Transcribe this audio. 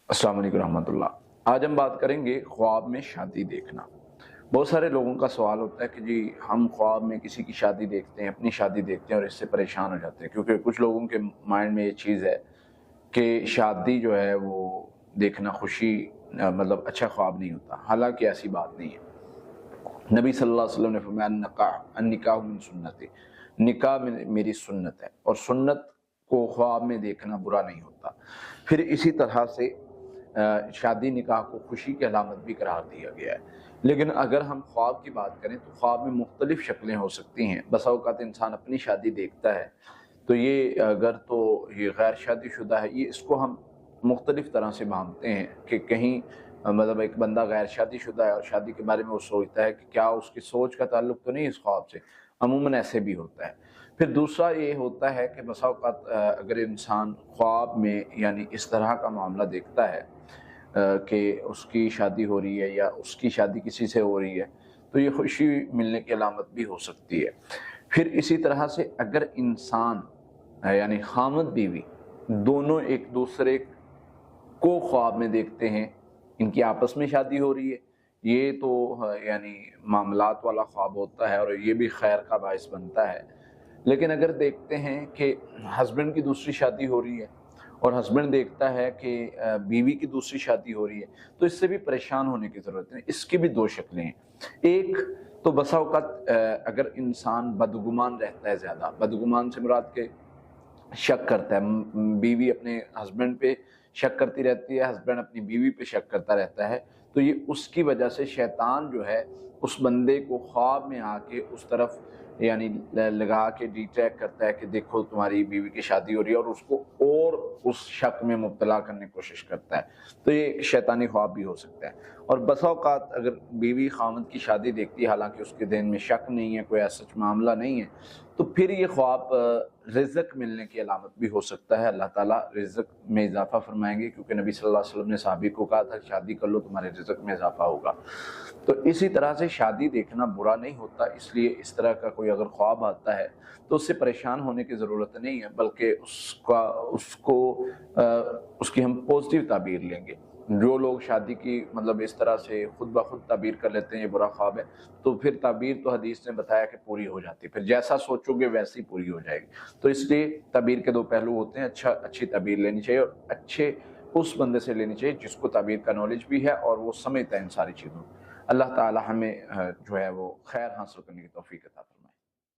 अस्सलाम वालेकुम रहमत उल्लाह। आज हम बात करेंगे ख्वाब में शादी देखना। बहुत सारे लोगों का सवाल होता है कि जी हम ख्वाब में किसी की शादी देखते हैं, अपनी शादी देखते हैं और इससे परेशान हो जाते हैं, क्योंकि कुछ लोगों के माइंड में ये चीज़ है कि शादी जो है वो देखना खुशी मतलब अच्छा ख्वाब नहीं होता। हालांकि ऐसी बात नहीं है। नबी सल्लल्लाहु अलैहि वसल्लम ने फरमाया निकाह मिन सुन्नती, निकाह मेरी सुन्नत है और सुन्नत को ख्वाब में देखना बुरा नहीं होता। फिर इसी तरह से शादी निकाह को खुशी की अलामत भी करार दिया गया है। लेकिन अगर हम ख्वाब की बात करें तो ख्वाब में मुख्तलिफ शक्लें हो सकती हैं। बसा औक़ात इंसान अपनी शादी देखता है तो ये अगर तो ये गैर शादीशुदा है, ये इसको हम मुख्तलिफ तरह से मानते हैं कि कहीं मतलब एक बंदा गैर शादीशुदा है और शादी के बारे में वो सोचता है कि क्या उसकी सोच का ताल्लुक तो नहीं इस ख्वाब से। अमूमन ऐसे भी होता है। फिर दूसरा ये होता है कि बसा औक़ात अगर इंसान ख्वाब में यानी इस तरह का मामला देखता है कि उसकी शादी हो रही है या उसकी शादी किसी से हो रही है, तो ये खुशी मिलने की अलामत भी हो सकती है। फिर इसी तरह से अगर इंसान यानी खामद बीवी दोनों एक दूसरे को ख्वाब में देखते हैं, इनकी आपस में शादी हो रही है, ये तो यानी मामलात वाला ख्वाब होता है और ये भी खैर का बायस बनता है। लेकिन अगर देखते हैं कि हस्बैंड की दूसरी शादी हो रही है और हस्बैंड देखता है कि बीवी की दूसरी शादी हो रही है, तो इससे भी परेशान होने की ज़रूरत नहीं। इसकी भी दो शक्लें हैं। एक तो बसा औक़ात अगर इंसान बदगुमान रहता है, ज़्यादा बदगुमान से मुराद के शक करता है, बीवी अपने हस्बैंड पे शक करती रहती है, हस्बैंड अपनी बीवी पे शक करता रहता है, तो ये उसकी वजह से शैतान जो है उस बंदे को ख्वाब में आके उस तरफ यानी लगा के डिट्रैक्ट करता है कि देखो तुम्हारी बीवी की शादी हो रही है और उसको और उस शक में मुब्तला करने की कोशिश करता है। तो ये शैतानी ख्वाब भी हो सकता है। और बसा औक़ात अगर बीवी खामद की शादी देखती है, हालांकि उसके दिल में शक नहीं है, कोई ऐसा मामला नहीं है, तो फिर ये ख्वाब रिज़्क़ मिलने की अलामत भी हो सकता है। अल्लाह ताला रिज़्क़ में इजाफ़ा फरमाएंगे, क्योंकि नबी सल्लल्लाहु अलैहि वसल्लम ने सहाबी को कहा था शादी कर लो तुम्हारे रिज़्क़ में इजाफ़ा होगा। तो इसी तरह से शादी देखना बुरा नहीं होता, इसलिए इस तरह का कोई अगर ख्वाब आता है तो उससे परेशान होने की ज़रूरत नहीं है, बल्कि उसकी हम पॉजिटिव ताबीर लेंगे। जो लोग शादी की मतलब इस तरह से खुद ब खुद ताबीर कर लेते हैं ये बुरा ख्वाब है, तो फिर ताबीर तो हदीस ने बताया कि पूरी हो जाती है, फिर जैसा सोचोगे वैसी पूरी हो जाएगी। तो इसलिए ताबीर के दो पहलू होते हैं। अच्छी ताबीर लेनी चाहिए और अच्छे उस बंदे से लेनी चाहिए जिसको ताबीर का नॉलेज भी है और वो समझता है इन सारी चीज़ों को। अल्लाह ताला हमें जो है वो खैर हासिल करने की तौफीक अता फरमाए।